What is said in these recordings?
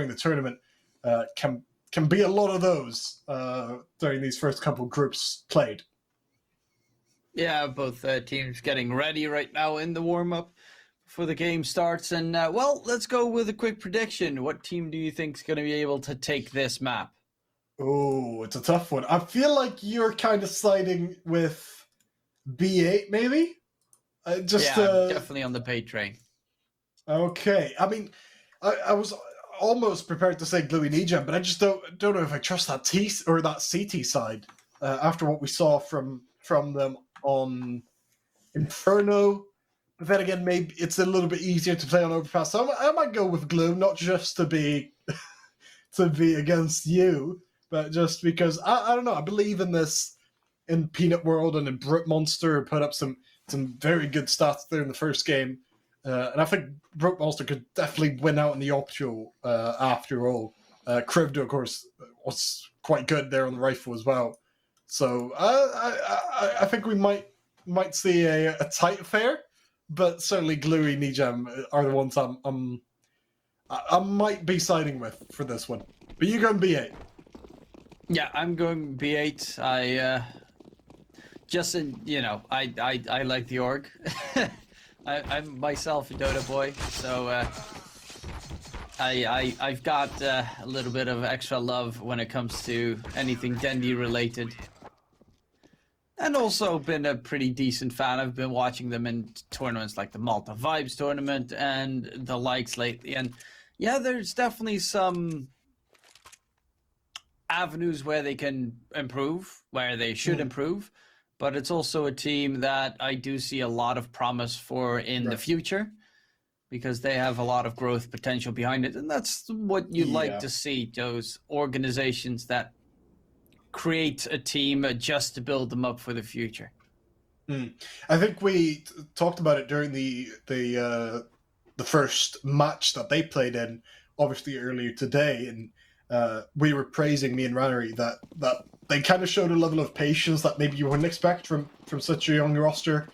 the tournament can be a lot of those during these first couple groups played. Yeah, both teams getting ready right now in the warm-up before the game starts. And, well, let's go with a quick prediction. What team do you think is going to be able to take this map? Oh, it's a tough one. I feel like you're kind of siding with B8, maybe? I'm definitely on the pay train. Okay. I mean, I was almost prepared to say Gluh nijem, but I just don't know if I trust that T or that CT side after what we saw from them on Inferno. But then again, maybe it's a little bit easier to play on Overpass. So I might go with Gluh, not just to be against you, but just because I don't know. I believe in this in Peanut World and in Brute Monster. Put up some very good stats there in the first game, and I think Brute Monster could definitely win out in the optional after all. Krivda, of course, was quite good there on the rifle as well. So I think we might see a tight affair, but certainly Gluh nijem are the ones I might be siding with for this one. But you going B8? Yeah, I'm going B8. I like the org. I'm myself a Dota boy, so I've got a little bit of extra love when it comes to anything Dendy related. And also been a pretty decent fan. I've been watching them in tournaments like the Malta Vibes tournament and the likes lately. And yeah, there's definitely some avenues where they can improve, where they should improve. But it's also a team that I do see a lot of promise for in the future, because they have a lot of growth potential behind it. And that's what you like to see, those organizations that create a team just to build them up for the future. I think we talked about it during the first match that they played in, obviously earlier today, and we were praising, me and Rannery, that they kind of showed a level of patience that maybe you wouldn't expect from such a young roster.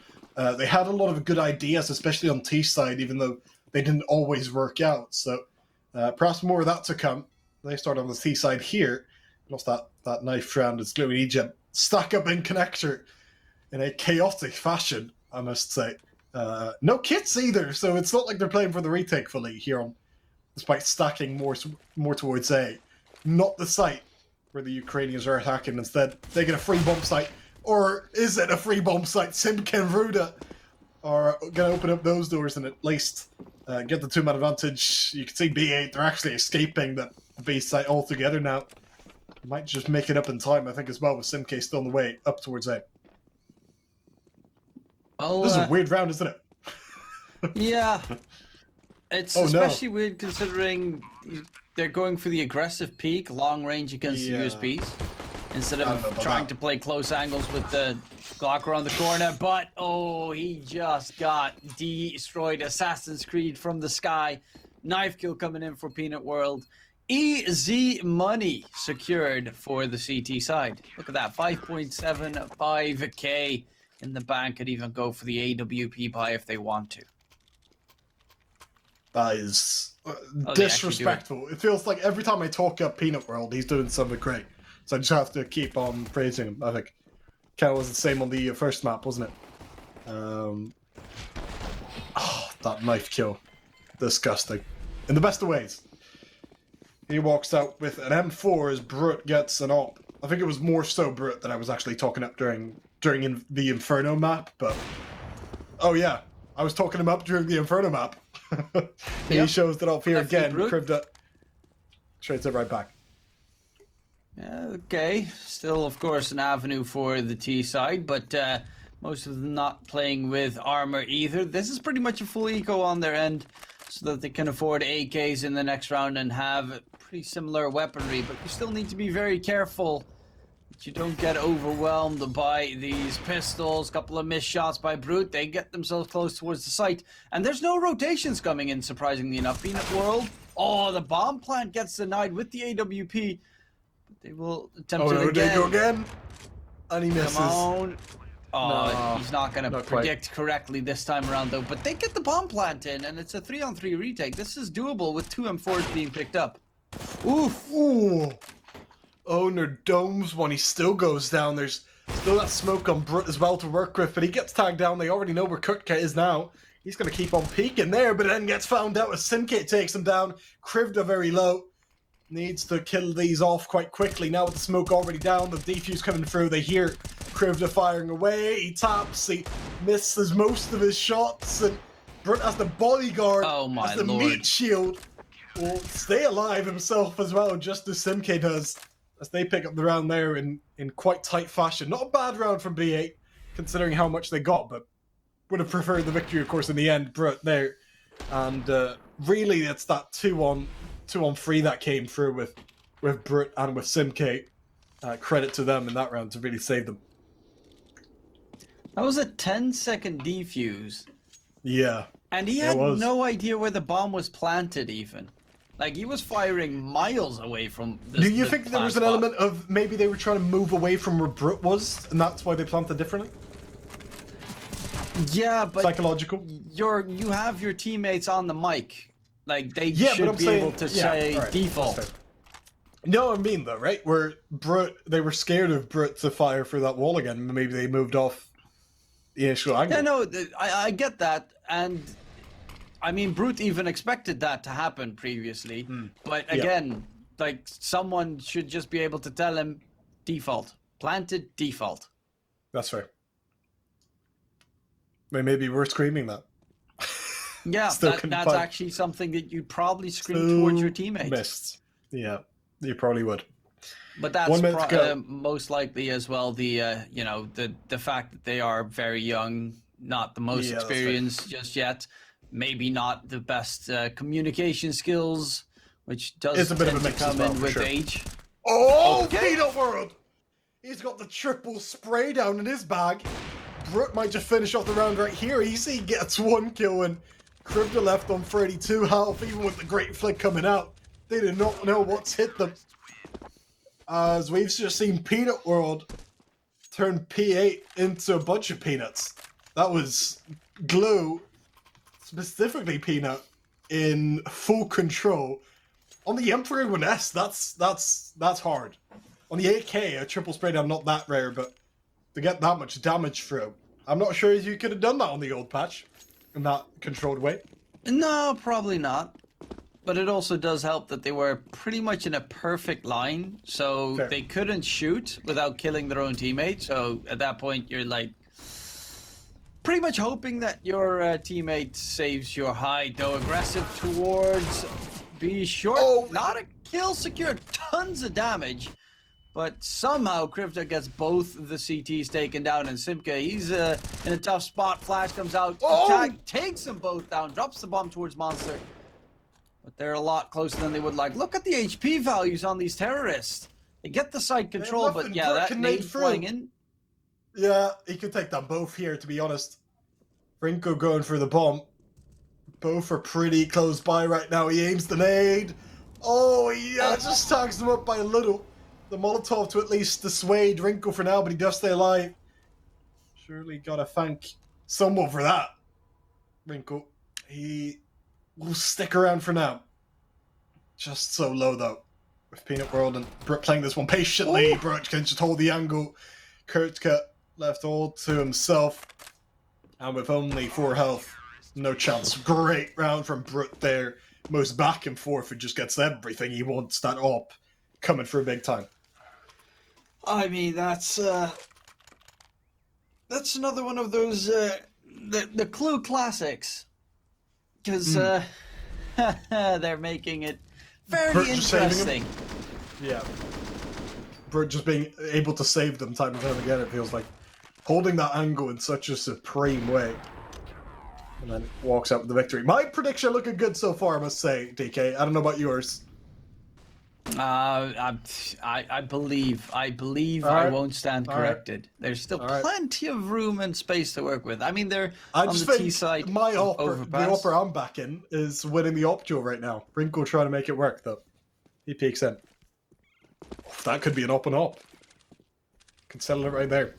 They had a lot of good ideas, especially on T side, even though they didn't always work out. So perhaps more of that to come. They start on the T side here. Lost that knife round as Gluh nijem stack up in connector in a chaotic fashion, I must say. No kits either, so it's not like they're playing for the retake fully here on, despite stacking more towards A. Not the site where the Ukrainians are attacking. Instead, they get a free bomb site. Or is it a free bomb site? Simka and Ruda are going to open up those doors and at least get the two-man advantage. You can see B8, they're actually escaping the B site altogether now. Might just make it up in time, I think, as well, with Simk still on the way up towards A. This is a weird round, isn't it? Yeah. It's especially weird considering they're going for the aggressive peak, long range against the USBs, instead of trying to play close angles with the Glock around the corner. But, he just got destroyed. Assassin's Creed from the sky. Knife kill coming in for Peanut World. Easy money secured for the CT side. Look at that, 5.75k in the bank. Could even go for the AWP buy if they want to. That is disrespectful. It feels like every time I talk up Peanut World, he's doing something great. So I just have to keep on praising him, I think. Kind of was the same on the first map, wasn't it? That knife kill. Disgusting. In the best of ways. He walks out with an M4 as Brute gets an op. I think it was more so Brute that I was actually talking up during the Inferno map, but... Oh yeah, I was talking him up during the Inferno map. He shows that up here again. Krivda trades it right back. Okay, still of course an avenue for the T side, but most of them not playing with armor either. This is pretty much a full eco on their end, so that they can afford AKs in the next round and have pretty similar weaponry, but you still need to be very careful that you don't get overwhelmed by these pistols. Couple of missed shots by Brute. They get themselves close towards the site, and there's no rotations coming in, surprisingly enough. Peanut World, the bomb plant gets denied with the AWP, but they will attempt it again. They go again, and he misses. Come on. No, he's not going to predict correctly this time around, though. But they get the bomb plant in, and it's a 3-on-3 retake. This is doable with 2 M4s being picked up. Oof. Ooh. Owner domes one. He still goes down. There's still that smoke on Brut as well to work with, but he gets tagged down. They already know where Kurtka is now. He's going to keep on peeking there, but then gets found out as Simkate takes him down. Krivda very low. Needs to kill these off quite quickly. Now with the smoke already down, the defuse coming through. They hear Krivda firing away. He taps. He misses most of his shots. And Brut as the bodyguard, as the meat shield, will stay alive himself as well, just as Simkate does. As they pick up the round there in quite tight fashion. Not a bad round from B8, considering how much they got, but would have preferred the victory, of course, in the end. Brut there. And really, it's that 2-on-3 that came through with Brut and with Simkate. Credit to them in that round to really save them. That was a 10-second defuse. Yeah. And he had no idea where the bomb was planted, even. Like, he was firing miles away from the Do you think there was an element of maybe they were trying to move away from where Brut was, and that's why they planted differently? Yeah, but psychological. You have your teammates on the mic. Like, they should be able to say default. No, I mean though, right? Where Brut, they were scared of Brut to fire through that wall again. Maybe they moved off the initial angle. Yeah, no, I get that, and I mean, Brut even expected that to happen previously. But again, like, someone should just be able to tell him default, planted default. That's fair. Maybe we're screaming that. Yeah, that's actually something that you'd probably scream towards your teammates. Missed. Yeah, you probably would. But that's most likely as well the you know, the fact that they are very young, not the most experienced just yet, maybe not the best communication skills, which does tend to come in with age. Oh, Peanut World! He's got the triple spray down in his bag. Brut might just finish off the round right here. Easy gets 1 kill and Krivda left on 32 health, even with the great flick coming out. They do not know what's hit them. As we've just seen Peanut World turn P8 into a bunch of peanuts. That was Gluh, specifically Peanut, in full control. On the Emperor with S, that's hard. On the 8K, a triple spray down, not that rare, but to get that much damage through, I'm not sure you could have done that on the old patch in that controlled way. No, probably not. But it also does help that they were pretty much in a perfect line, so they couldn't shoot without killing their own teammate. So at that point, you're like pretty much hoping that your teammate saves your high, though aggressive towards B short. Oh, not a kill secured, tons of damage. But somehow Krivda gets both the CTs taken down, and Simka, he's in a tough spot. Flash comes out, attack, takes them both down, drops the bomb towards Monster. But they're a lot closer than they would like. Look at the HP values on these terrorists. They get the side control, but yeah, that nade flying in. Yeah, he could take them both here, to be honest. Rinko going for the bomb. Both are pretty close by right now. He aims the nade. Oh, yeah, just tags them up by a little. The Molotov to at least dissuade Rinko for now, but he does stay alive. Surely gotta thank someone for that. Rinko. He will stick around for now. Just so low, though. With Peanut World and Brut playing this one patiently. Brut can just hold the angle. Kurtka left all to himself. And with only 4 health, no chance. Great round from Brut there. Most back and forth, and just gets everything he wants. That op coming for a big time. I mean, that's another one of those the Gluh classics, because they're making it very interesting. Yeah, Brut just being able to save them time and time again. It feels like holding that angle in such a supreme way, and then walks out with the victory. My prediction looking good so far, I must say, DK. I don't know about yours. I believe I won't stand corrected. There's still plenty of room and space to work with. I mean, they're on the T side. My offer, the offer I'm backing, is winning the op duel right now. Rinko trying to make it work, though. He peeks in. Oh, that could be an op and op. Can settle it right there.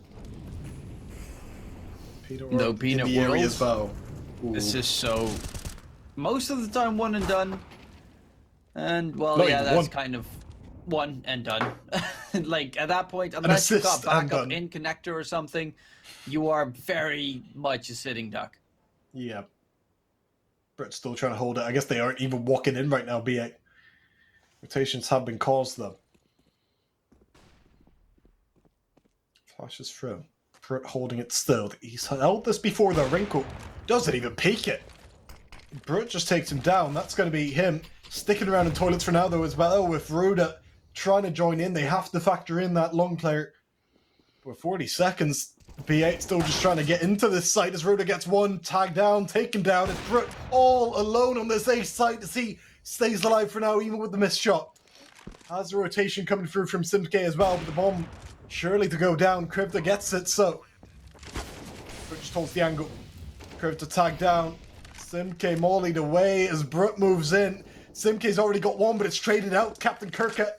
Peanut World no Peanut World as well. This is so. Most of the time, one and done. And, well, Not yeah, even that's one. kind of one and done. Like, at that point, An unless you've got assist and backup done. in connector or something, you are very much a sitting duck. Yeah. Brit's still trying to hold it. I guess they aren't even walking in right now, B8. Rotations have been caused, though. Flashes through. Brit holding it still. He's held this before, though. Wrinkle doesn't even peek it. Brit just takes him down. That's going to be him sticking around in toilets for now, though, as well. With Ruda trying to join in, they have to factor in that long player. For 40 seconds, B8 still just trying to get into this site as Ruda gets one, tagged down, taken down. It's Brit all alone on this ace site as he stays alive for now, even with the missed shot. Has the rotation coming through from Simke as well, but the bomb surely to go down. Krivda gets it, so Brit just holds the angle. Krivda tagged down. Simke mollied away as Brit moves in. Simke's already got one, but it's traded out. Captain Kirka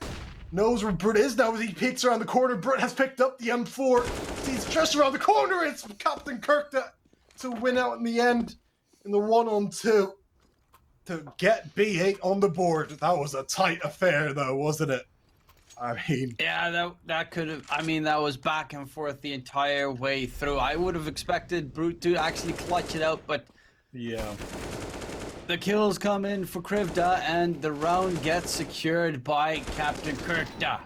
knows where Brit is now as he peeks around the corner. Brit has picked up the M4. He's just around the corner. It's Captain Kirka to win out in the end in the 1-on-2 to get B8 on the board. That was a tight affair, though, wasn't it? I mean... Yeah, that could have... I mean, that was back and forth the entire way through. I would have expected Brute to actually clutch it out, but... Yeah. The kills come in for Krivda, and the round gets secured by Captain Kirkda.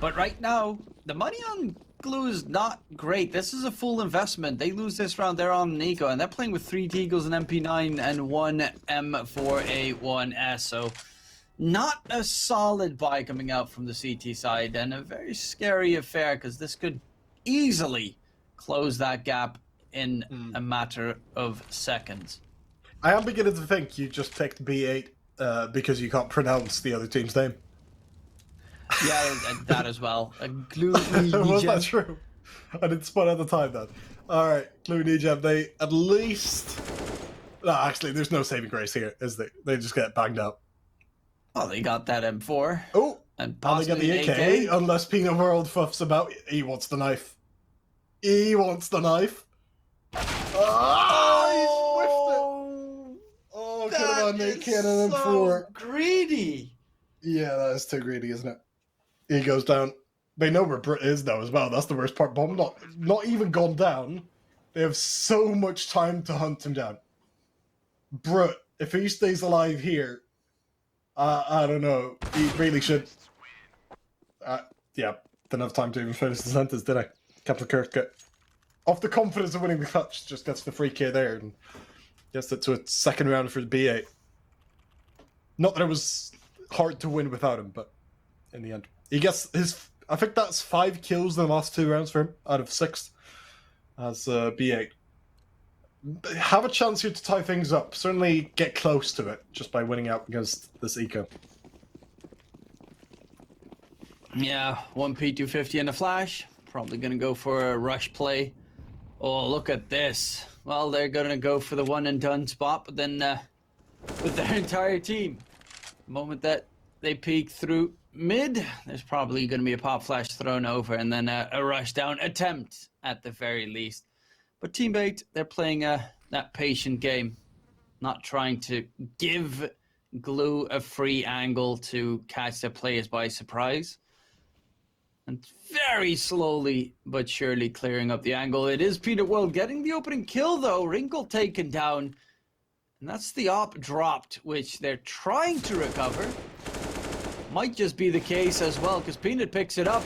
But right now, the money on Gluh is not great. This is a full investment. They lose this round, they're on an eco, and they're playing with 3 Deagles, an MP9, and 1 M4A1S. So, not a solid buy coming out from the CT side, and a very scary affair, because this could easily close that gap in a matter of seconds. I am beginning to think you just picked B8 because you can't pronounce the other team's name. Yeah, that as well. Gluh, Was that true? I didn't spot at the time, then. Alright, Gluh nijem, they at least... No, actually, there's no saving grace here, is there? They just get banged up. Well, they got that M4. Oh! And they got the AK, unless Peanut World fuffs about. He wants the knife. He wants the knife. Oh! Oh, could have on Nate Cannon and 4. Greedy. Yeah, that is too greedy, isn't it? He goes down. They know where Brit is now as well. That's the worst part. Bomb not even gone down. They have so much time to hunt him down. Brit, if he stays alive here, I don't know. He really should. Yeah, didn't have time to even finish the sentence, did I? Captain Kirk, off the confidence of winning the clutch, just gets the free K there and gets it to a second round for the B8. Not that it was hard to win without him, but in the end, he gets his. I think that's 5 kills in the last 2 rounds for him out of 6 as B8. Have a chance here to tie things up. Certainly get close to it just by winning out against this eco. Yeah, 1 P250 and a flash. Probably going to go for a rush play. Oh, look at this. Well, they're going to go for the one and done spot, but then with their entire team. The moment that they peek through mid, there's probably going to be a pop flash thrown over and then a rush down attempt at the very least. But teammate, they're playing that patient game, not trying to give Gluh a free angle to catch their players by surprise. And very slowly but surely clearing up the angle. It is Peanut World getting the opening kill though. Wrinkle taken down. And that's the op dropped, which they're trying to recover. Might just be the case as well, because Peanut picks it up.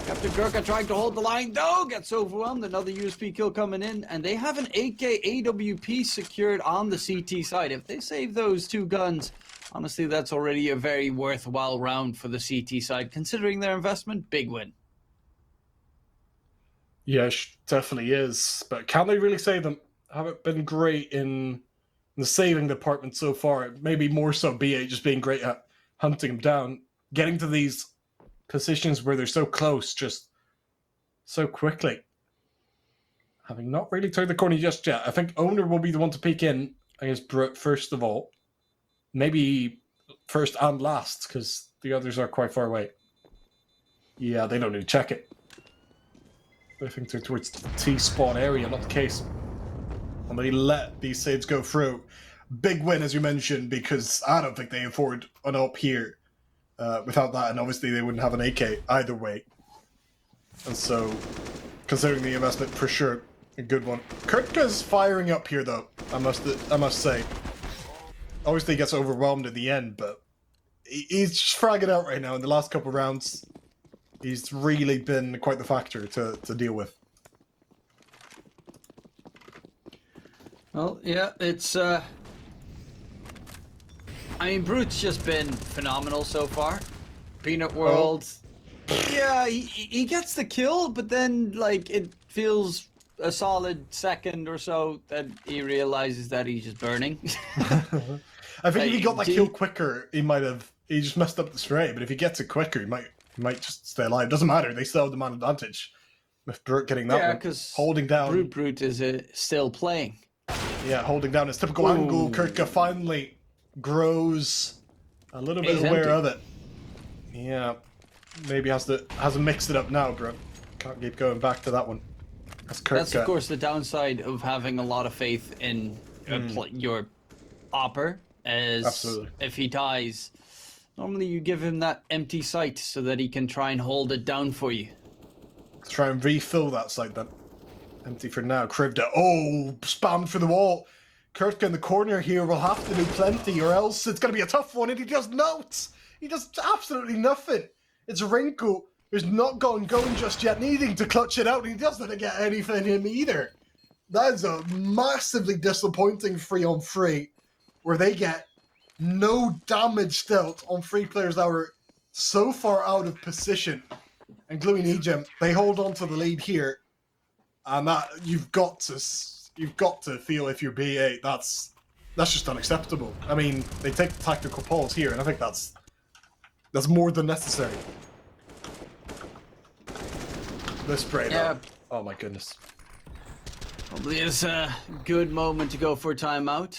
Captain Gurkha trying to hold the line, though, gets overwhelmed. Another USP kill coming in, and they have an AK AWP secured on the CT side. If they save those 2 guns, honestly, that's already a very worthwhile round for the CT side. Considering their investment, big win. Yeah, definitely is. But can they really save them? Haven't been great in the saving department so far. Maybe more so B8 just being great at hunting them down. Getting to these positions where they're so close just so quickly. Having not really turned the corner just yet. I think Owner will be the one to peek in against Brute first of all. Maybe first and last, because the others are quite far away. Yeah, they don't need to check it. I think they're towards the T-spawn area, not the case. And they let these saves go through. big win, as you mentioned, because I don't think they afford an up here without that, and obviously they wouldn't have an AK either way. And so, considering the investment, for sure, a good one. Kurtka's firing up here, though, I must say. Obviously, he gets overwhelmed at the end, but he's just fragging out right now in the last couple of rounds. He's really been quite the factor to deal with. Well, yeah, it's... I mean, Brute's just been phenomenal so far. Peanut World... Yeah, he gets the kill, but then, like, it feels a solid second or so that he realizes that he's just burning. I think if he got that kill quicker, he just messed up the spray, but if he gets it quicker, he might just stay alive. Doesn't matter, they still have the man advantage. With Brute getting that one. Because holding down. Brute is still playing. Yeah, holding down his typical angle. Kurtka finally grows a little bit aware of it. Yeah. Maybe has to mix it up now, bro. Can't keep going back to that one. That's of course the downside of having a lot of faith in your opper. Is absolutely. If he dies, normally you give him that empty sight so that he can try and hold it down for you. Let's try and refill that sight then. Empty for now. Krivda. Oh, spammed for the wall. Kurtka in the corner here will have to do plenty, or else it's going to be a tough one. And he does notes. He does absolutely nothing. It's Rinko who's not gotten going just yet, needing to clutch it out, and he doesn't get anything in either. That is a massively disappointing 3-on-3, where they get no damage dealt on 3 players that were so far out of position. And Gluh and nijem, they hold on to the lead here, and that you've got to feel if you're BA, that's just unacceptable. I mean, they take the tactical pause here, and I think that's more than necessary. This spray, though. Oh my goodness. Probably is a good moment to go for a timeout.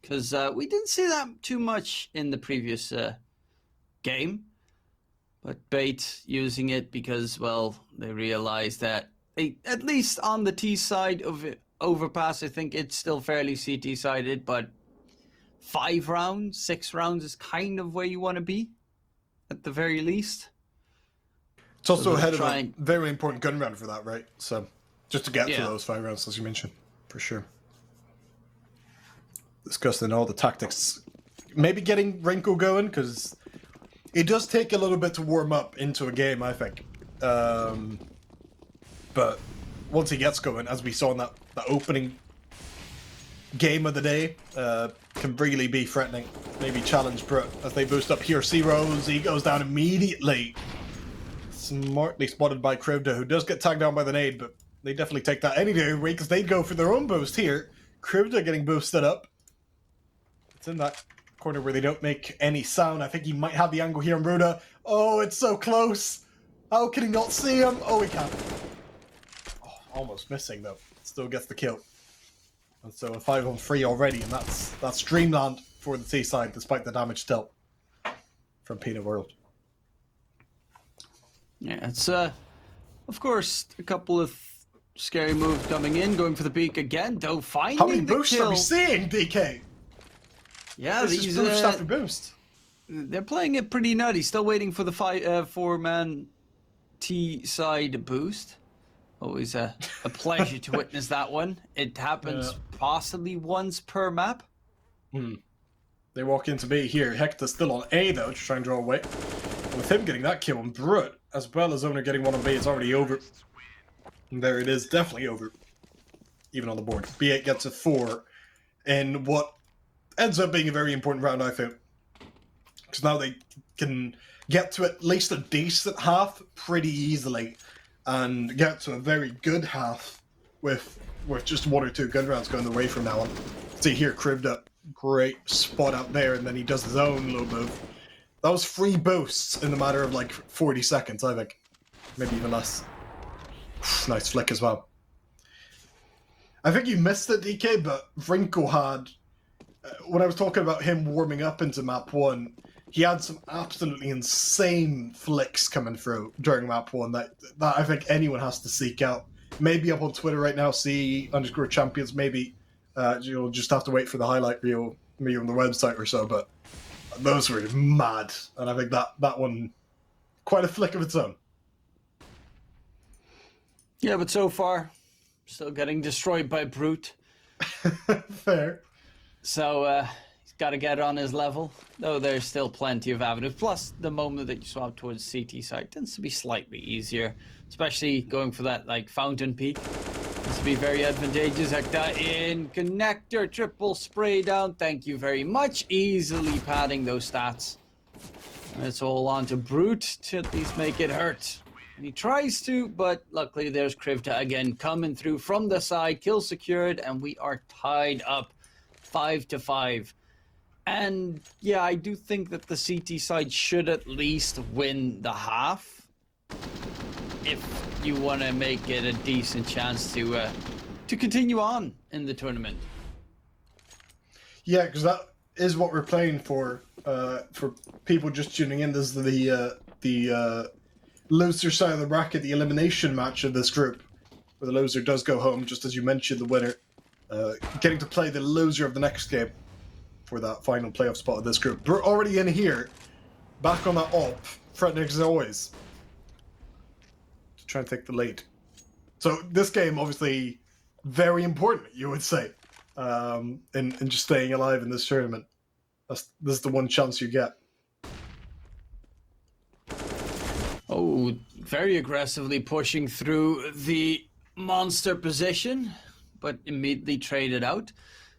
Because we didn't see that too much in the previous game. But Bait using it because, well, they realized that, at least on the T side of it, Overpass, I think it's still fairly CT-sided, but 5 rounds, 6 rounds is kind of where you want to be. At the very least. It's also ahead of a very important gun round for that, right? So, just to get to those 5 rounds, as you mentioned, for sure. Discussing all the tactics. Maybe getting Rinko going, because it does take a little bit to warm up into a game, I think. But once he gets going, as we saw in that opening game of the day, can really be threatening. Maybe challenge Brute as they boost up here. C-Rose, he goes down immediately. Smartly spotted by Krivda, who does get tagged down by the nade, but they definitely take that any day away because they'd go for their own boost here. Krivda getting boosted up. It's in that corner where they don't make any sound. I think he might have the angle here on Ruda. Oh, it's so close. How can he not see him? Oh, he can. Oh, almost missing, though. Still gets the kill. And so a 5-on-3 already, and that's dreamland for the T side, despite the damage dealt from Peanut World. Yeah, it's of course a couple of scary moves coming in, going for the peak again, though finding How many the boosts kill. are we seeing, DK? Yeah, this is boost after boost. They're playing it pretty nutty. Still waiting for the 4-man T side boost. Always a pleasure to witness that one. It happens possibly once per map. They walk into B here. Hector's still on A, though, to try and draw away. And with him getting that kill on Brute, as well as Owner getting one on B, it's already over. And there it is, definitely over. Even on the board. B8 gets a 4 in what ends up being a very important round, I think. Because now they can get to at least a decent half pretty easily. And get to a very good half with just 1 or 2 gun rounds going away from now on. See here, Krivda, great spot out there, and then he does his own little move. That was 3 boosts in the matter of like 40 seconds, I think. Maybe even less. Nice flick as well. I think you missed it, DK, but Rinko had... when I was talking about him warming up into map 1, he had some absolutely insane flicks coming through during map 1 that I think anyone has to seek out. Maybe up on Twitter right now, CEE _Champions, maybe You'll just have to wait for the highlight reel, me on the website or so, but those were mad. And I think that one, quite a flick of its own. Yeah, but so far, still getting destroyed by Brute. Fair. So he's got to get on his level, though there's still plenty of avenues. Plus, the moment that you swap towards CT side tends to be slightly easier, especially going for that like fountain peak. This would be very advantageous. Hecta in connector, triple spray down. Thank you very much. Easily padding those stats. And it's all on to Brute to at least make it hurt. And he tries to, but luckily there's Krivta again coming through from the side. Kill secured, and we are tied up 5-5. And yeah, I do think that the CT side should at least win the half if you want to make it a decent chance to continue on in the tournament. Yeah, because that is what we're playing for. For people just tuning in, this is the loser side of the bracket, the elimination match of this group, where the loser does go home, just as you mentioned, the winner getting to play the loser of the next game for that final playoff spot of this group. We're already in here, back on that op, threatening as always to try and take the lead. So this game, obviously, very important, you would say, in just staying alive in this tournament. This is the one chance you get. Oh, very aggressively pushing through the monster position, but immediately traded out.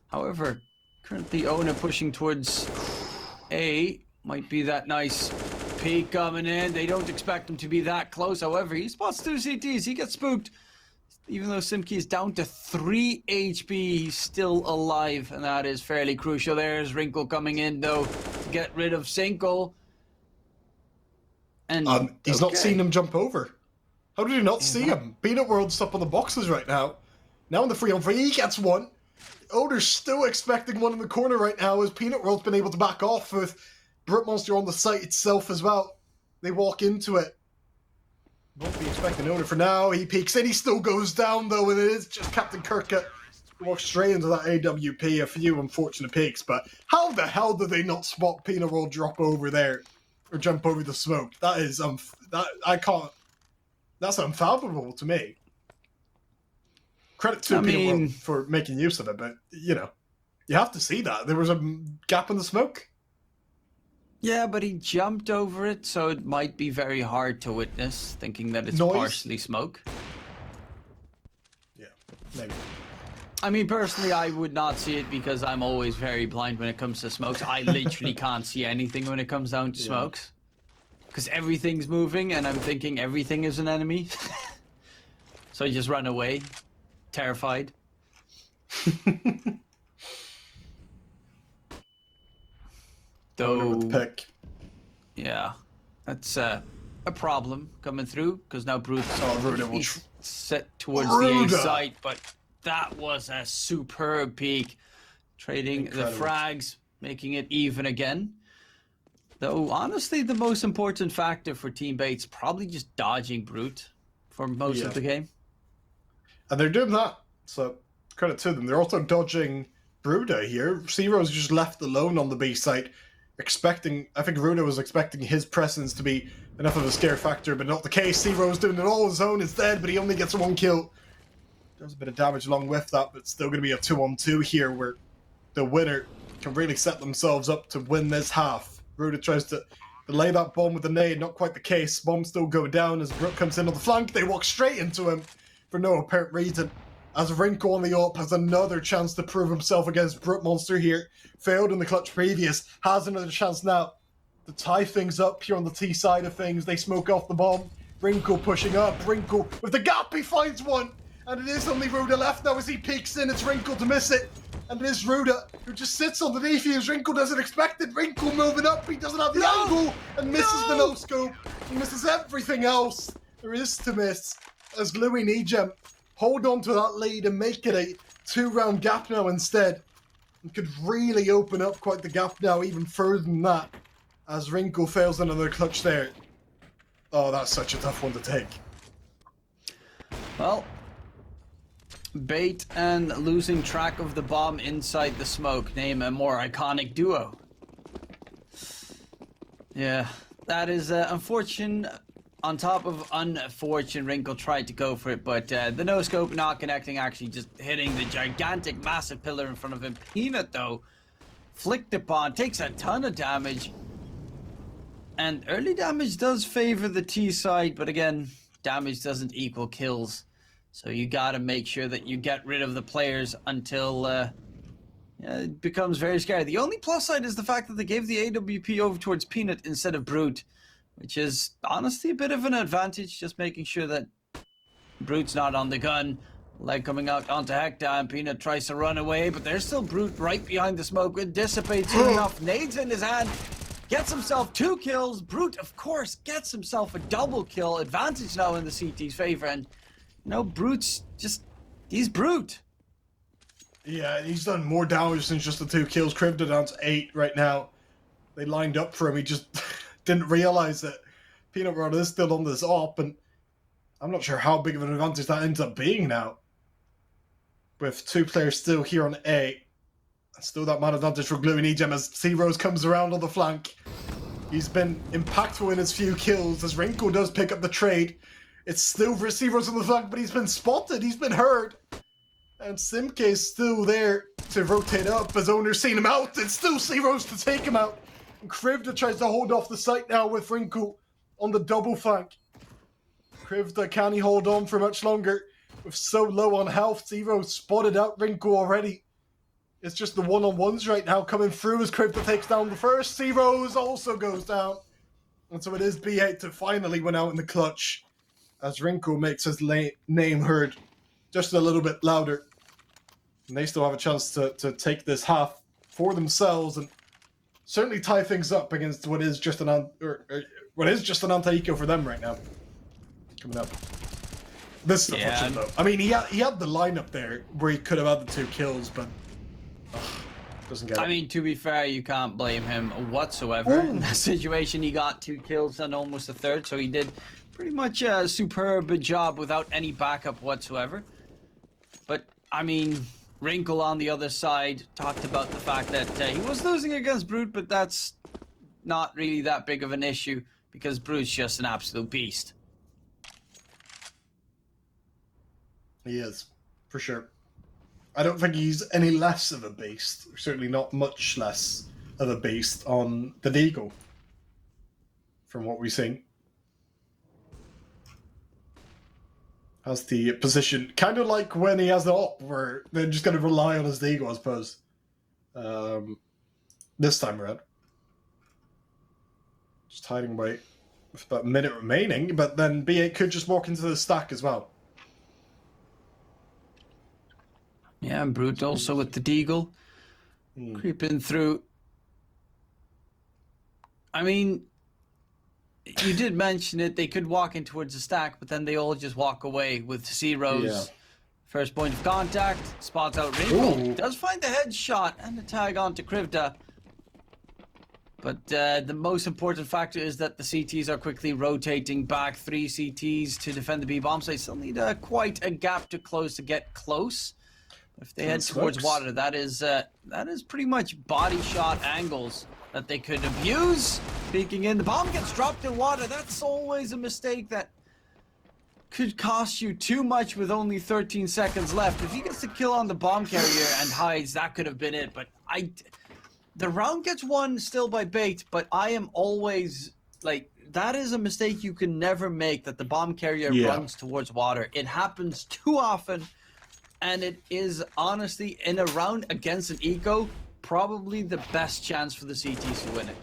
However, currently Ona pushing towards A. Might be that nice peek coming in. They don't expect him to be that close. However, he spots two CTs. He gets spooked. Even though Simki is down to 3 HP, he's still alive, and that is fairly crucial. There's Wrinkle coming in, though, to get rid of Sinkel. And he's not seen him jump over. How did you not see him? Peanut World's up on the boxes right now. Now in the 3-on-3, he gets one. Oder's still expecting one in the corner right now, as Peanut World's been able to back off with Brute Monster on the site itself as well. They walk into it. Won't be expecting Oder for now. He peeks in. He still goes down, though, and it is just Captain Kirka who walks straight into that AWP. A few unfortunate peeks, but how the hell did they not spot Peanut World drop over there or jump over the smoke? That is I can't. That's unfathomable to me. Credit to Peanut World for making use of it, but you know, you have to see that there was a gap in the smoke. Yeah, but he jumped over it, so it might be very hard to witness, thinking that it's partially smoke. Yeah, maybe. I mean, personally, I would not see it because I'm always very blind when it comes to smokes. I literally can't see anything when it comes down to smokes. Because everything's moving, and I'm thinking everything is an enemy. So I just run away, terrified. Though, pick. Yeah, that's a problem coming through because now Brute's set towards the A site, but that was a superb peek, trading the frags, making it even again. Though honestly, the most important factor for Team Bates probably just dodging Brute for most of the game, and they're doing that. So credit to them. They're also dodging Bruda here. Zero's just left alone on the B site. I think Ruda was expecting his presence to be enough of a scare factor, but not the case. Zero's doing it all on his own instead, but he only gets one kill. Does a bit of damage along with that, but still going to be a 2-on-2 here where the winner can really set themselves up to win this half. Ruda tries to lay that bomb with the nade, not quite the case. Bomb still go down as Brook comes in on the flank. They walk straight into him for no apparent reason. As Wrinkle on the AWP has another chance to prove himself against Brute Monster here. Failed in the clutch previous. Has another chance now to tie things up here on the T side of things. They smoke off the bomb. Wrinkle pushing up. Wrinkle with the gap. He finds one. And it is only Ruda left now as he peeks in. It's Wrinkle to miss it. And it is Ruda who just sits underneath you as Wrinkle doesn't expect it. Wrinkle moving up. He doesn't have the angle and misses the no-scope. He misses everything else there is to miss as Gluh and nijem hold on to that lead and make it a 2-round gap now instead. And could really open up quite the gap now, even further than that, as Wrinkle fails another clutch there. Oh, that's such a tough one to take. Well, Bait and losing track of the bomb inside the smoke. Name a more iconic duo. Yeah, that is unfortunate. On top of unfortunate, Wrinkle tried to go for it, but the no-scope not connecting, actually just hitting the gigantic, massive pillar in front of him. Peanut, though, flicked upon, takes a ton of damage. And early damage does favor the T side, but again, damage doesn't equal kills. So you gotta make sure that you get rid of the players until it becomes very scary. The only plus side is the fact that they gave the AWP over towards Peanut instead of Brute, which is honestly a bit of an advantage, just making sure that Brute's not on the gun. Leg coming out onto Hector, and Peanut tries to run away, but there's still Brute right behind the smoke. It dissipates soon enough. Nades in his hand. Gets himself 2 kills. Brute, of course, gets himself a double kill. Advantage now in the CT's favor. And, you know, Brute's just... he's Brute. Yeah, he's done more damage than just the 2 kills. Krivda down to 8 right now. They lined up for him. He just didn't realize that Peanut Butter is still on this op. And I'm not sure how big of an advantage that ends up being now. With 2 players still here on A. Still that man advantage for Gluh and nijem as C-Rose comes around on the flank. He's been impactful in his few kills as Wrinkle does pick up the trade. It's still for C-Rose on the flank, but he's been spotted, he's been heard. And Simke is still there to rotate up as Owner's seen him out. It's still C-Rose to take him out. And Krivda tries to hold off the site now with Wrinkle on the double flank. Krivda, can he hold on for much longer? With so low on health, C-Rose spotted out Wrinkle already. It's just the one-on-ones right now coming through as Krivda takes down the first. C-Rose also goes down. And so it is B8 to finally win out in the clutch as Wrinkle makes his name heard just a little bit louder. And they still have a chance to take this half for themselves and certainly tie things up against what is just an anti-eco for them right now. Coming up. This is unfortunate though. I mean, he had the lineup there where he could have had the 2 kills, but doesn't get it. I mean, to be fair, you can't blame him whatsoever. In that situation, he got 2 kills and almost a third, so he did pretty much a superb job without any backup whatsoever. But, I mean, Wrinkle on the other side talked about the fact that he was losing against Brute, but that's not really that big of an issue because Brute's just an absolute beast. He is, for sure. I don't think he's any less of a beast. Certainly not much less of a beast on the Deagle. From what we've seen. Has the position kind of like when he has the op, where they're just going to rely on his Deagle, I suppose. This time around. Just hiding away with about a minute remaining, but then B8 could just walk into the stack as well. Yeah, and Brute also with the Deagle. Creeping through. I mean, you did mention it. They could walk in towards the stack, but then they all just walk away with C-Rose. Yeah. First point of contact. Spots out Wrinkle. Does find the headshot and the tag onto Krivda. But the most important factor is that the CTs are quickly rotating back. 3 CTs to defend the B bomb. So they still need quite a gap to close to get close. If they head towards water, that is pretty much body shot angles that they could abuse. Peeking in, the bomb gets dropped in water. That's always a mistake that could cost you too much with only 13 seconds left. If he gets the kill on the bomb carrier and hides, that could have been it. But the round gets won still by bait, but I am always like, that is a mistake you can never make, that the bomb carrier runs towards water. It happens too often. And it is honestly, in a round against an eco, probably the best chance for the CTs to win it.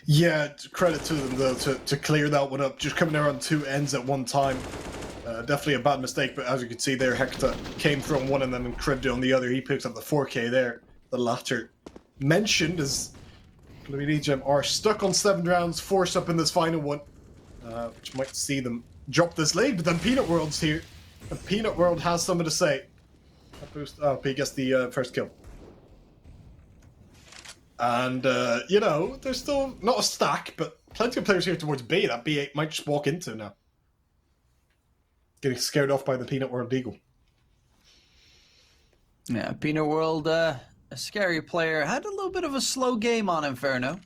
Yeah, credit to them though to clear that one up. Just coming there on 2 ends at one time. Definitely a bad mistake, but as you can see there, Hector came from one and then Krivda on the other. He picks up the 4K there. The latter mentioned as Gluh and nijem are stuck on 7 rounds, forced up in this final one. Which might see them drop this lead, but then Peanut World's here. And Peanut World has something to say. He gets the first kill. And, you know, there's still not a stack, but plenty of players here towards B that B8 might just walk into now. Getting scared off by the Peanut World Deagle. Yeah, Peanut World, a scary player, had a little bit of a slow game on Inferno.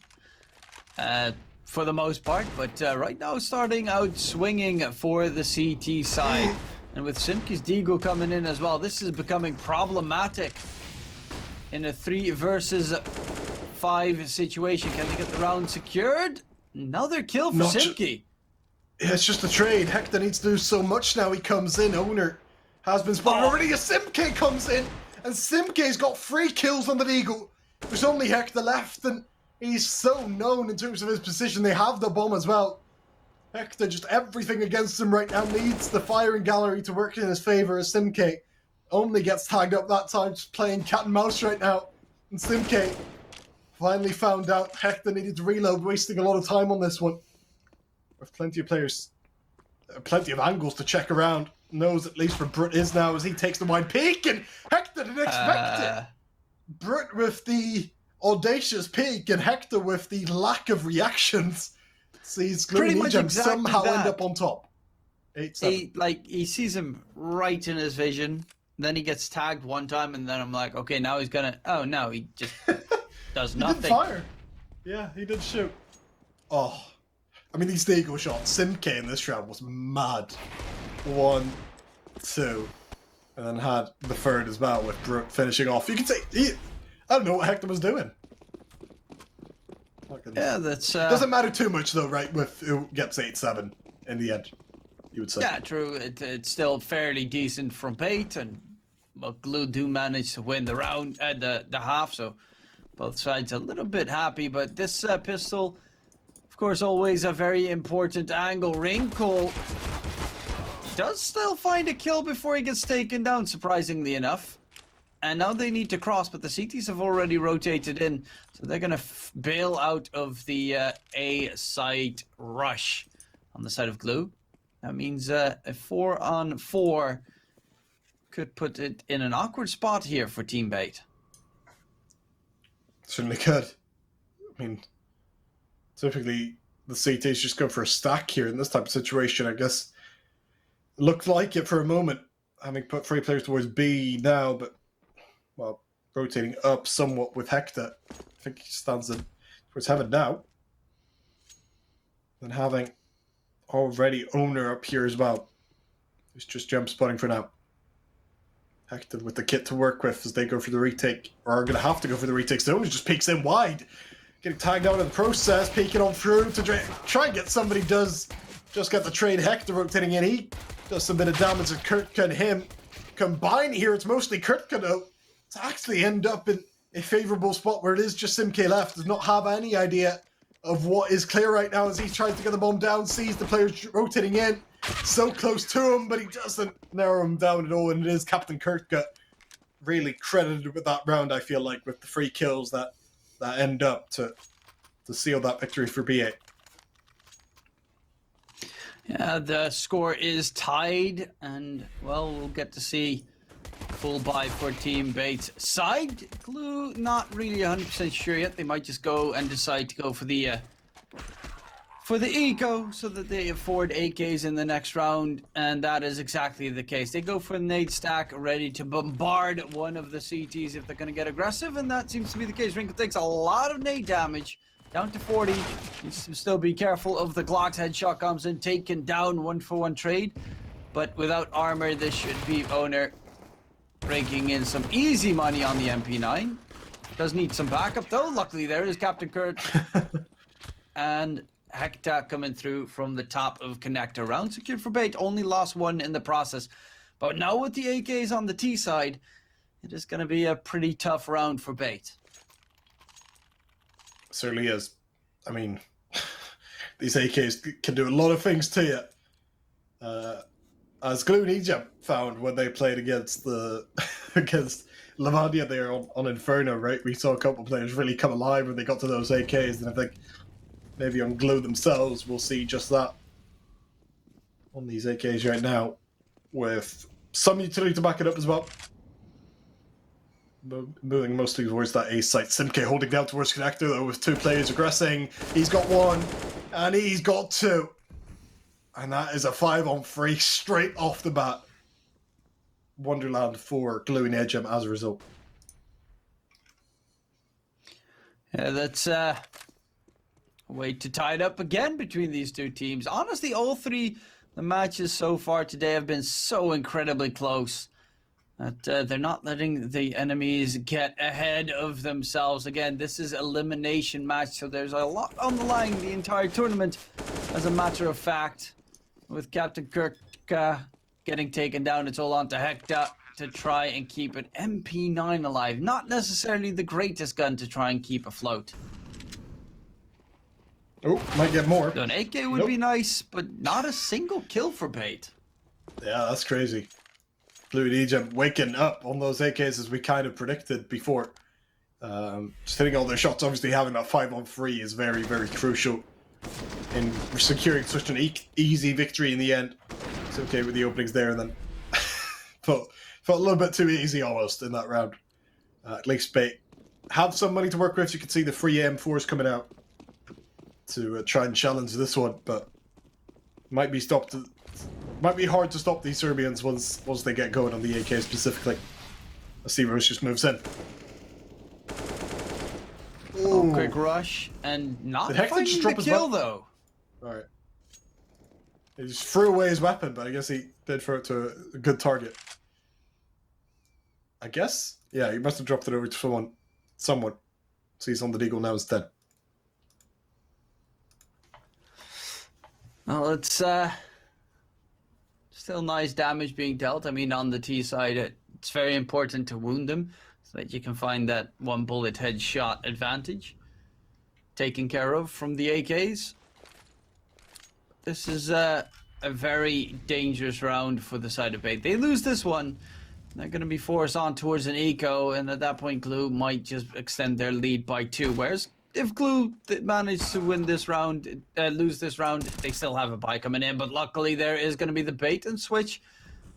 For the most part, but right now starting out swinging for the CT side. And with Simke's Deagle coming in as well, this is becoming problematic in a 3 versus 5 situation. Can they get the round secured? Another kill for Simke. Yeah, it's just a trade. Hector needs to do so much now. He comes in, Owner has been spotted already. Simke comes in, and Simke's got 3 kills on the Deagle. There's only Hector left, and he's so known in terms of his position. They have the bomb as well. Hector, just everything against him right now, needs the firing gallery to work in his favor as Simke only gets tagged up that time, just playing cat and mouse right now. And Simke finally found out Hector needed to reload, wasting a lot of time on this one. With plenty of players, plenty of angles to check around. Knows at least where Brut is now as he takes the wide peek, and Hector didn't expect it. Brut with the audacious peak and Hector with the lack of reactions sees Gluh and nijem somehow end up on top. 8-7. He sees him right in his vision, then he gets tagged one time, and then I'm like, okay, now he's gonna... Oh, no, he just does nothing. He did fire. Yeah, he did shoot. Oh, I mean, these Deagle shots. Simke in this round was mad. 1, 2, and then had the third as well with Brut finishing off. You can say... I don't know what Hector was doing. Yeah, that's... Doesn't matter too much, though, right, with who gets 8-7 in the end, you would say. Yeah, true. It's still fairly decent from Bait, and Gluh do manage to win the round, the half, so both sides a little bit happy, but this pistol, of course, always a very important angle. Wrinkle does still find a kill before he gets taken down, surprisingly enough. And now they need to cross, but the CTs have already rotated in, so they're going to bail out of the A side rush on the side of Gluh. That means a 4-on-4 could put it in an awkward spot here for Team Bait. Certainly could. I mean, typically the CTs just go for a stack here in this type of situation, I guess. It looked like it for a moment, having put 3 players towards B now, but well, rotating up somewhat with Hector. I think he stands in towards heaven now. And having already Owner up here as well. He's just jump spotting for now. Hector with the kit to work with as they go for the retake. Or are going to have to go for the retake. So Owner just peeks in wide. Getting tagged out in the process. Peeking on through to try and get somebody. Does just get the trade. Hector rotating in. He does some bit of damage to Kurtka and him. Combined here, it's mostly Kurtka though. To actually end up in a favourable spot where it is just Simke left, does not have any idea of what is clear right now as he tries to get the bomb down, sees the players rotating in, so close to him, but he doesn't narrow him down at all, and it is Captain Kurtka really credited with that round, I feel like, with the 3 kills that end up to seal that victory for BA. Yeah, the score is tied, and, well, we'll get to see full buy for Team Bait's side. Gluh, not really 100% sure yet. They might just go and decide to go for the eco so that they afford AKs in the next round, and that is exactly the case. They go for the nade stack, ready to bombard one of the CTs if they're going to get aggressive, and that seems to be the case. Wrinkle takes a lot of nade damage, down to 40. Needs to still be careful of the Glock's headshot comes in, taken down 1-for-1 trade, but without armor, this should be Owner raking in some easy money on the MP9. Does need some backup though. Luckily there is Captain Kurt. And Hector coming through from the top of connector. Round secured for Bait. Only lost 1 in the process. But now with the AKs on the T side, it is going to be a pretty tough round for Bait. Certainly is. I mean, these AKs can do a lot of things to you. As Gluh and nijem found when they played against against Levandia there on Inferno, right? We saw a couple of players really come alive when they got to those AKs, and I think maybe on Gluh themselves we'll see just that on these AKs right now, with some utility to back it up as well. Moving mostly towards that A site. Simke holding down towards connector though with 2 players aggressing. He's got 1 and he's got 2. And that is a 5-on-3 straight off the bat. wonderland for Gluh and nijem as a result. Yeah, that's a way to tie it up again between these two teams. Honestly, all three the matches so far today have been so incredibly close that they're not letting the enemies get ahead of themselves. Again, this is elimination match, so there's a lot on the line the entire tournament. As a matter of fact, with Captain Kirk getting taken down, it's all on to Hector to try and keep an MP9 alive. Not necessarily the greatest gun to try and keep afloat. Oh, might get more. So an AK would be nice, but not a single kill for Bait. Yeah, that's crazy. Gluh and nijem waking up on those AKs as we kind of predicted before. Just hitting all their shots. Obviously, having that 5-on-3 is very, very crucial in securing such an easy victory in the end. It's okay with the openings there, and then felt a little bit too easy almost in that round. At least Bait have some money to work with. You can see the free M4s coming out to try and challenge this one, but might be stopped. Might be hard to stop these Serbians once they get going on the AK specifically. I see Rose just moves in. Oh, quick rush and not finding the kill though. Alright. He just threw away his weapon, but I guess he did throw it to a good target. I guess? Yeah, he must have dropped it over to someone. So he's on the deagle now instead. Well, it's still nice damage being dealt. I mean, on the T side, it's very important to wound them so that you can find that one bullet headshot advantage taken care of from the AKs. This is a very dangerous round for the side of Bait. They lose this one, they're going to be forced on towards an eco, and at that point Gluh might just extend their lead by 2. Whereas if Gluh managed to win this round, lose this round, they still have a buy coming in. But luckily there is going to be the Bait and switch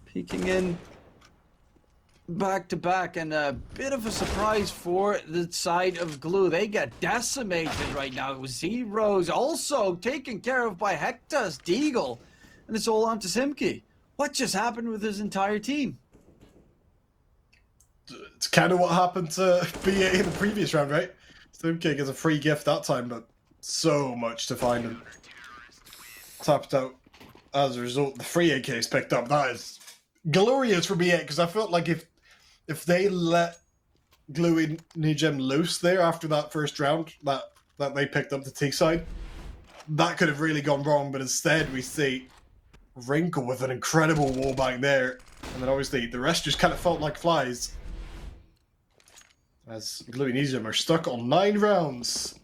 peeking in back to back, and a bit of a surprise for the side of Gluh. They get decimated right now. Zero's also taken care of by Hector's Deagle, and it's all on to Simki. What just happened with his entire team? It's kind of what happened to BA in the previous round, right? Simki gets a free gift that time, but so much to find him. Tapped out as a result. The free AK is picked up. That is glorious for BA, because I felt like if they let Gluh and nijem loose there after that first round that they picked up the T side, that could have really gone wrong. But instead we see Wrinkle with an incredible wallbang there, and then obviously the rest just kind of felt like flies as Gluh and nijem are stuck on 9 rounds.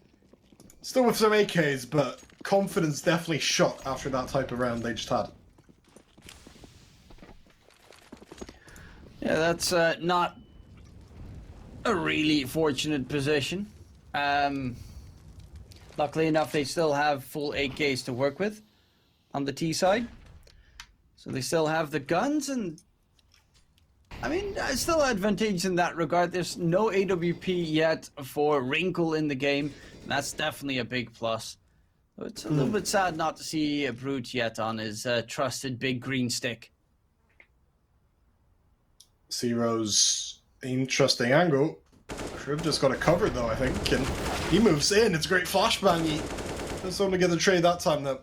Still with some AKs, but confidence definitely shot after that type of round they just had. Yeah, that's not a really fortunate position. Luckily enough, they still have full AKs to work with on the T side. So they still have the guns, and I mean, still advantage in that regard. There's no AWP yet for Wrinkle in the game, and that's definitely a big plus. So it's a little bit sad not to see a Brute yet on his trusted big green stick. Zero's interesting angle. Crib just got it covered though, I think, and he moves in. It's a great flashbang. He doesn't only get the trade that time though.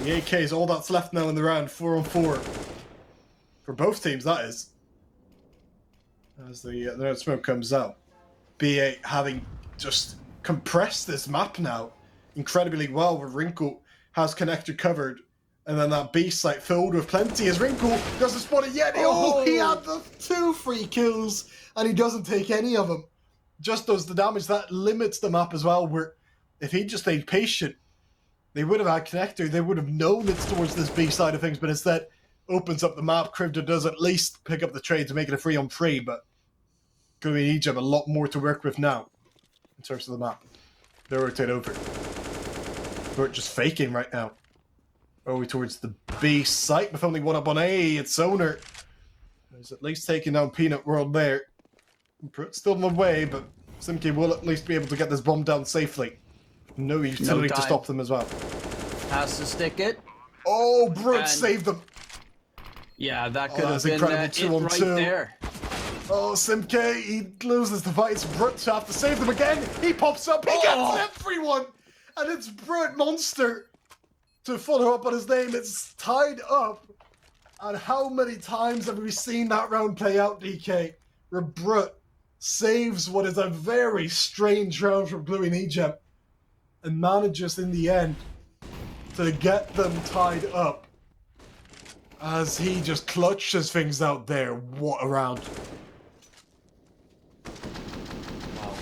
The AK is all that's left now in the round, 4-on-4 for both teams. That is, as the smoke comes out. BA having just compressed this map now incredibly well, where Wrinkle has connector covered. And then that B site filled with plenty as Wrinkle doesn't spot it yet. He had the 2 free kills and he doesn't take any of them. Just does the damage. That limits the map as well, where if he just stayed patient, they would have had connector. They would have known it's towards this B side of things, but instead opens up the map. Krivda does at least pick up the trade to make it a 3-on-3, but Gluh and nijem a lot more to work with now in terms of the map. They rotate over. We're just faking right now. Over towards the B site with only 1 up on A. It's Owner. He's at least taking down Peanut World there. Still in the way, but Simki will at least be able to get this bomb down safely. No utility to stop them as well. Has to stick it. Oh, Brute saved them. Yeah, that could have that's been incredible. it 2-on-2. right there. Oh, Simke, he loses the fight. It's Brut to have to save them again. He pops up. He gets everyone. And it's Brut Monster to follow up on his name. It's tied up. And how many times have we seen that round play out, DK? Where Brut saves what is a very strange round from Gluh and nijem and manages in the end to get them tied up as he just clutches things out there. What a round. Wow.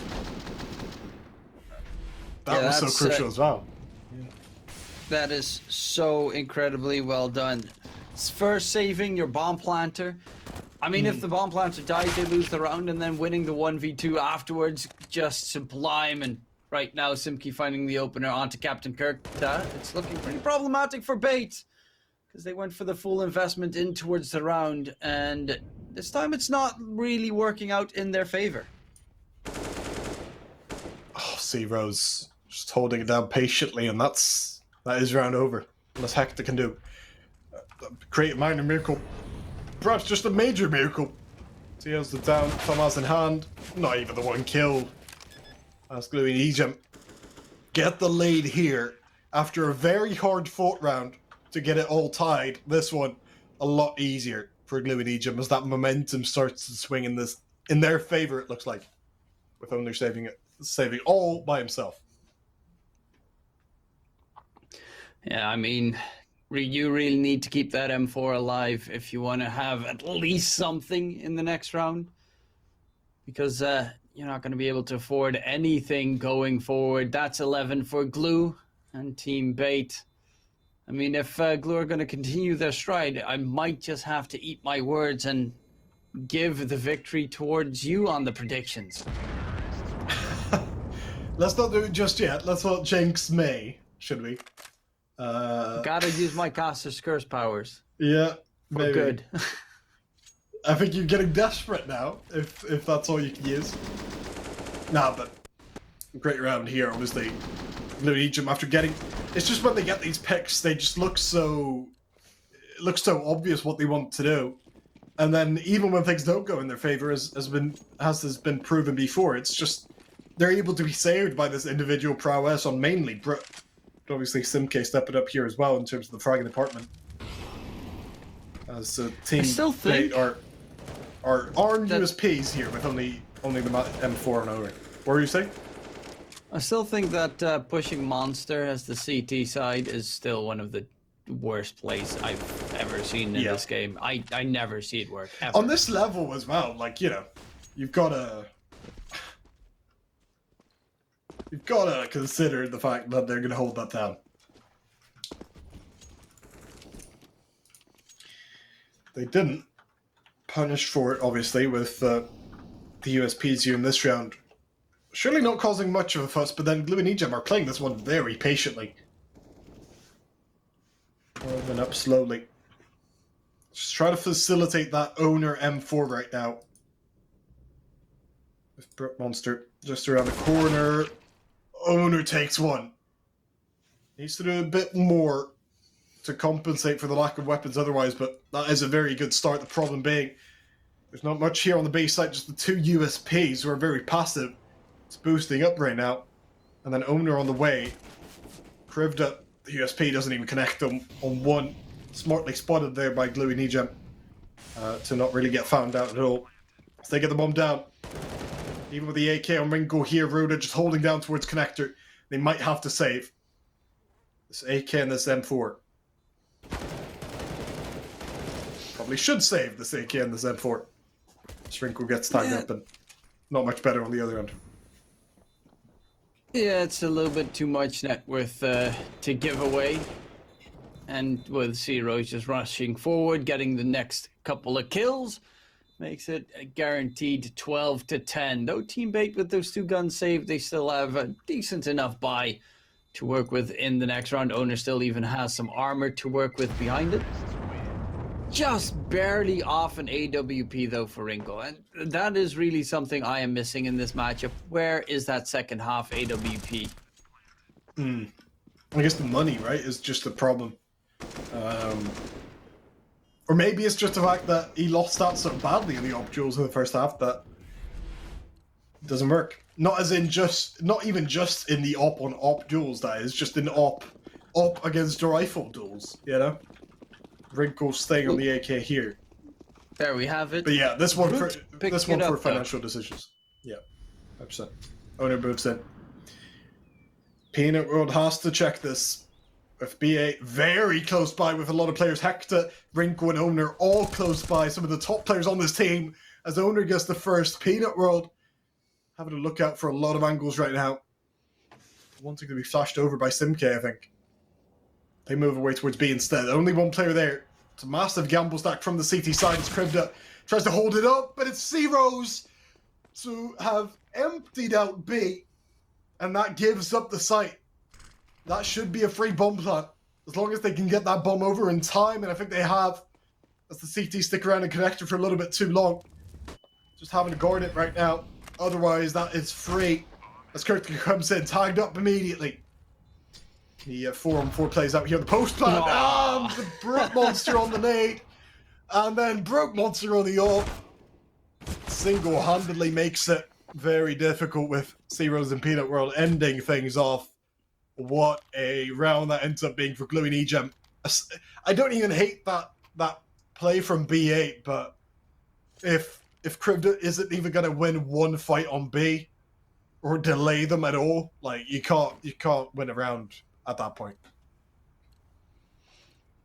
That was so crucial as well. That is so incredibly well done. First saving your bomb planter. I mean, if the bomb planter dies, they lose the round, and then winning the 1v2 afterwards, just sublime. And right now, Simke finding the opener onto Captain Kirk. It's looking pretty problematic for Bait, because they went for the full investment in towards the round, and this time it's not really working out in their favor. Oh, C Rose just holding it down patiently, and that is round over. Unless Hector can do create a minor miracle, perhaps just a major miracle. So he has the down, Thomas in hand, not even the one kill. As Gluh and nijem get the lead here after a very hard fought round to get it all tied. This one a lot easier for Gluh and nijem as that momentum starts to swing in their favor. It looks like, with Owner saving all by himself. Yeah, I mean, you really need to keep that M4 alive if you want to have at least something in the next round. Because you're not going to be able to afford anything going forward. That's 11 for Gluh and Team Bait. I mean, if Gluh are going to continue their stride, I might just have to eat my words and give the victory towards you on the predictions. Let's not do it just yet. Let's not jinx May, should we? Gotta use my caster's curse powers. Yeah, maybe. For good. I think you're getting desperate now, if that's all you can use. Nah, but great round here, obviously. Gluh and nijem after getting, it's just when they get these picks, they just look so, it looks so obvious what they want to do. And then even when things don't go in their favor, as has been proven before, it's just they're able to be saved by this individual prowess on mainly Brut. Obviously, Simke stepping up here as well in terms of the fragging department. As Team Bait are armed USPs here with only the M4 and over. What were you saying? I still think that pushing Monster as the CT side is still one of the worst plays I've ever seen in this game. I never see it work, ever. On this level as well, like, you know, you've got to consider the fact that they're going to hold that down. They didn't punish for it, obviously, with the USPs here in this round. Surely not causing much of a fuss, but then Gluh and nijem are playing this one very patiently. Moving up slowly. Just try to facilitate that Owner M4 right now. With Brut Monster just around the corner. Owner takes one. Needs to do a bit more to compensate for the lack of weapons otherwise, but that is a very good start. The problem being, there's not much here on the base side, just the two USPs who are very passive. It's boosting up right now. And then Owner on the way. Crived up. The USP doesn't even connect them on one. Smartly spotted there by Gluh and nijem to not really get found out at all. So they get the bomb down. Even with the AK on Ringo here, Ruda just holding down towards connector. They might have to save. This AK and this M4. Probably should save this AK and this M4. Ringo gets tagged up and not much better on the other end. Yeah, it's a little bit too much net worth to give away. And with C Rose just rushing forward, getting the next couple of kills, makes it a guaranteed 12-10. Though Team Bait with those two guns saved, they still have a decent enough buy to work with in the next round. Owner still even has some armor to work with behind it. Just barely off an AWP though for Ringo, and that is really something I am missing in this matchup. Where is that second half AWP? I guess the money, right, is just the problem. Or maybe it's just the fact that he lost that so badly in the op duels in the first half that it doesn't work. Not even just in the op on op duels, that is, just in op against the rifle duels, you know? Wrinkle staying on the AK here. There we have it. But yeah, this one for up, financial decisions. Yeah, 100%. Owner moves in. Peanut World has to check this. With BA very close by with a lot of players. Hector, Wrinkle, and Owner all close by. Some of the top players on this team. As Owner gets the first. Peanut World having a look out for a lot of angles right now. Wanting to be flashed over by Simk, I think. They move away towards B instead. Only one player there. It's a massive gamble stack from the CT side. It's Krivda. Tries to hold it up, but it's C-Rose to have emptied out B. And that gives up the site. That should be a free bomb plant. As long as they can get that bomb over in time, and I think they have. As the CT stick around and connect it for a little bit too long. Just having to guard it right now. Otherwise, that is free. As Kurtka comes in, tagged up immediately. The 4-on-4 plays out here. The post plant, and the Broke Monster on the nade. And then Broke Monster on the AWP. Single-handedly makes it very difficult with C-Rose and Peanut World ending things off. What a round that ends up being for Gluh and nijem. I don't even hate that play from B8, but if Krivda isn't even going to win one fight on B or delay them at all, like you can't win a round at that point.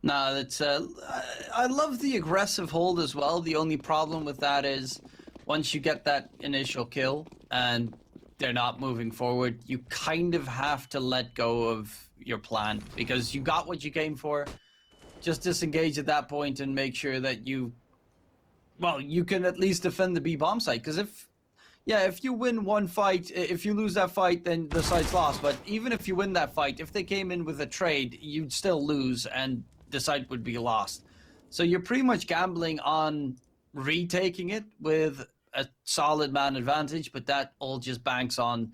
No, that's I love the aggressive hold as well. The only problem with that is once you get that initial kill and they're not moving forward, you kind of have to let go of your plan because you got what you came for. Just disengage at that point and make sure that you can at least defend the B bomb site. Because if you win one fight, if you lose that fight, then the site's lost. But even if you win that fight, if they came in with a trade, you'd still lose and the site would be lost. So you're pretty much gambling on retaking it with a solid man advantage, but that all just banks on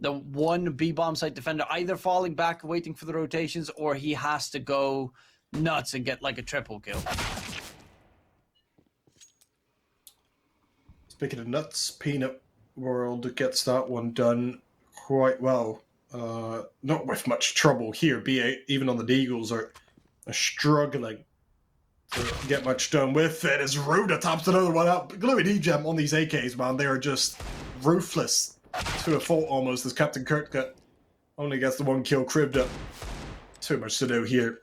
the one B bomb site defender either falling back waiting for the rotations, or he has to go nuts and get like a triple kill. Speaking of nuts, Peanut World gets that one done quite well. Not with much trouble here. B8, even on the Deagles, are struggling to get much done with it as Ruda taps another one out. Gluh and nijem on these AKs, man, they are just ruthless to a fault almost, as Captain Kurtka only gets the one kill. Krivda, too much to do here.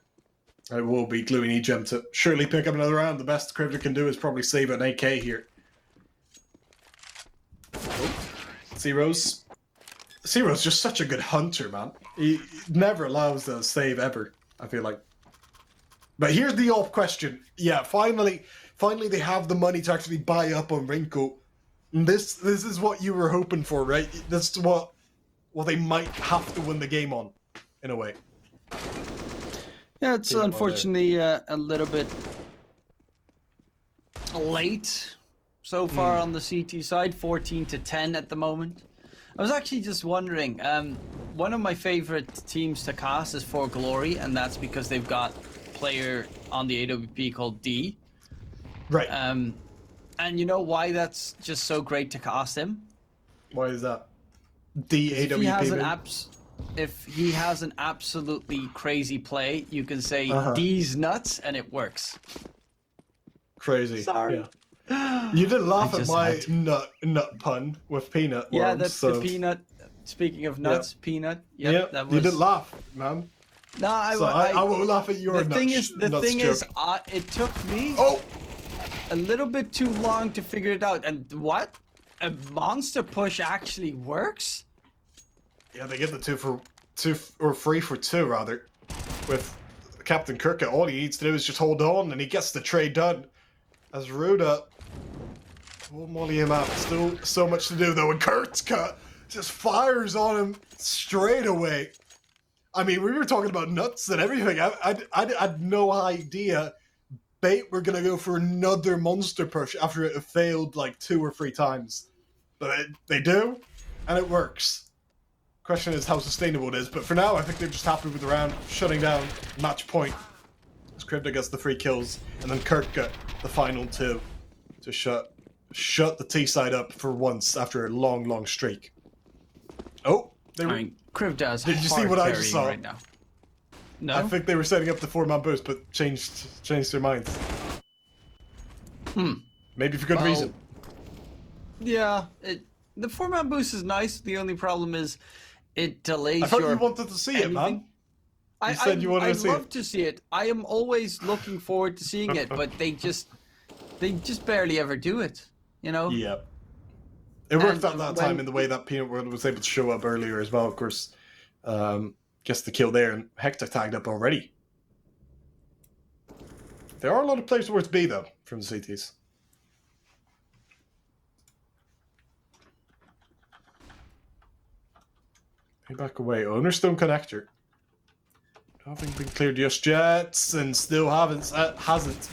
It will be Gluh and nijem to surely pick up another round. The best Krivda can do is probably save an AK here. C-Rose. C-Rose just such a good hunter, man. He never allows a save ever, I feel like. But here's the off question. Yeah, finally they have the money to actually buy up on Wrinkle. This is what you were hoping for, right? This is what they might have to win the game on, in a way. Yeah, it's unfortunately a little bit late so far on the CT side, 14-10 at the moment. I was actually just wondering, one of my favorite teams to cast is For Glory, and that's because they've got a player on the AWP called D. Right. And you know why that's just so great to cast him? Why is that? D AWP. If he has an absolutely crazy play, you can say D's nuts and it works. Crazy. Sorry. Yeah. You didn't laugh at my nut pun with peanut. Yeah, that's the peanut. Speaking of nuts, peanut. Yep, that was... You didn't laugh, man. No, I won't laugh at your the thing is, it took me a little bit too long to figure it out. And what? A monster push actually works? Yeah, they get the 3 for 2 rather. With Captain Kurtka, all he needs to do is just hold on, and he gets the trade done. As Ruda will molly him out. Still so much to do though, and Kurtka just fires on him straight away. I mean, we were talking about nuts and everything. I had no idea Bait were gonna go for another monster push after it failed like 2 or 3 times. But they do, and it works. Question is how sustainable it is, but for now I think they're just happy with the round, shutting down match point. As Krivda gets the 3 kills, and then Kurt got the final 2 to shut the T side up for once after a long streak. Oh, they were. Krivda's Did you see what I just saw right now? No. I think they were setting up the 4-man boost, but changed their minds. Maybe for good reason. Yeah, the 4-man boost is nice. The only problem is it delays. I thought you wanted to see it, man. You said you wanted to see it. I'd love to see it. I am always looking forward to seeing it, but they just barely ever do it. You know? Yeah. It worked out that time in the way that Peanut World was able to show up earlier as well, of course. Gets the kill there, and Hector tagged up already. There are a lot of players worth B, though, from the CTs. Hey, back away. Ownerstone Connector. Haven't been cleared just yet, and still hasn't. So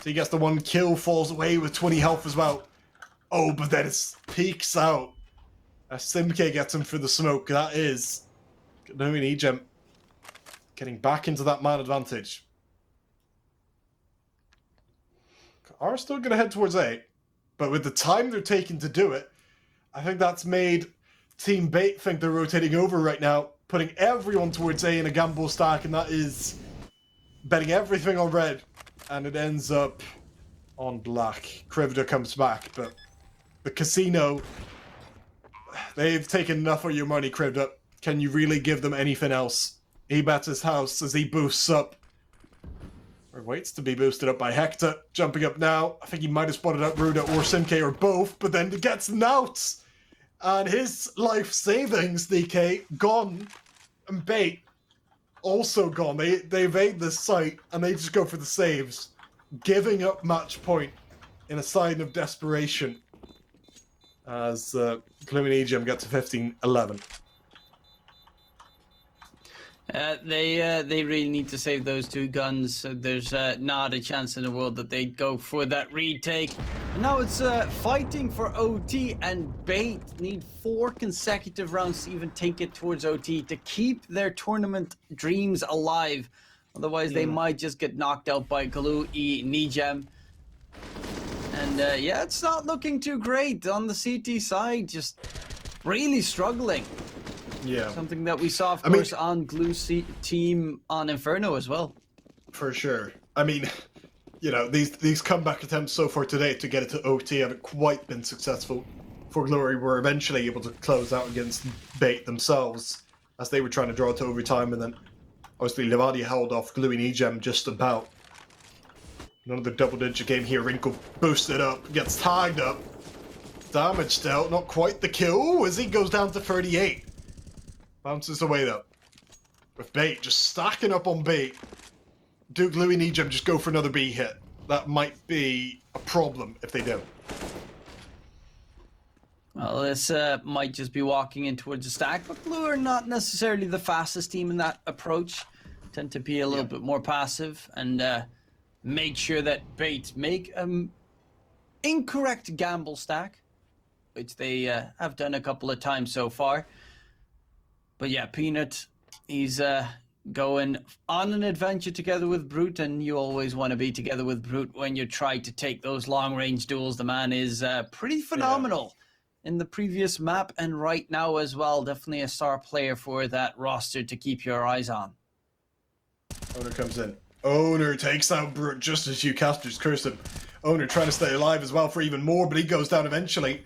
he gets the 1 kill, falls away with 20 health as well. Oh, but then it peeks out. As Simke gets him for the smoke. That is Gluh and nijem getting back into that man advantage. Are still going to head towards A, but with the time they're taking to do it, I think that's made Team Bait think they're rotating over right now, putting everyone towards A in a gamble stack, and that is betting everything on red, and it ends up on black. Krivda comes back, but the casino, they've taken enough of your money, Krivda. Can you really give them anything else? He bets his house as he boosts up. Or waits to be boosted up by Hector. Jumping up now. I think he might have spotted out Ruda or Simke or both, but then he gets Nout. And his life savings, DK, gone. And Bait, also gone. They evade this site, and they just go for the saves. Giving up match point in a sign of desperation. As Gluh and nijem get to 15-11. They really need to save those 2 guns. So there's not a chance in the world that they'd go for that retake. Now it's fighting for OT, and Bait need 4 consecutive rounds to even take it towards OT to keep their tournament dreams alive. Otherwise, they might just get knocked out by Gluh and nijem. And yeah, it's not looking too great on the CT side. Just really struggling. Yeah. Something that we saw, of course, on Gluh's team on Inferno as well. For sure. I mean, you know, these comeback attempts so far today to get it to OT haven't quite been successful. For Glory were eventually able to close out against Bait themselves as they were trying to draw it to overtime, and then obviously Levadia held off Gluh and nijem just about. Another double-digit game here. Wrinkle boosted up, gets tagged up. Damage dealt, not quite the kill as he goes down to 38. Bounces away though. With Bait just stacking up on Bait. Do Gluh and nijem just go for another B hit? That might be a problem if they do. Well, this might just be walking in towards the stack, but Gluh are not necessarily the fastest team in that approach. Tend to be a little bit more passive and make sure that Bait make incorrect gamble stack, which they have done a couple of times so far. But yeah, Peanut, he's going on an adventure together with Brute, and you always want to be together with Brute when you try to take those long-range duels. The man is pretty phenomenal in the previous map and right now as well. Definitely a star player for that roster to keep your eyes on. Owner comes in. Owner takes out Brute just as you casters curse him. Owner trying to stay alive as well for even more, but he goes down eventually.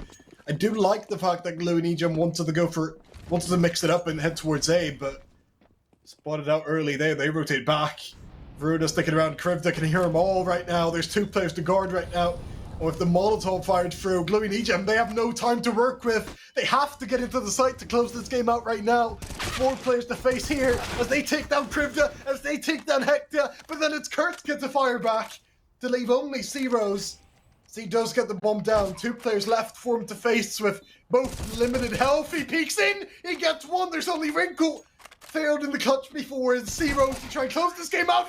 I do like the fact that Gluh and nijem wanted to mix it up and head towards A, but spotted out early there. They rotate back. Veruda sticking around. Krivda can hear them all right now. There's 2 players to guard right now. With the Molotov fired through, Gluh and nijem, they have no time to work with. They have to get into the site to close this game out right now. 4 players to face here as they take down Krivda, as they take down Hector, but then it's Kurt get to fire back to leave only C-Rose. So he does get the bomb down. 2 players left for him to face with both limited health. He peeks in, he gets 1, there's only Wrinkle. Failed in the clutch before, and C-Rose to try and close this game out.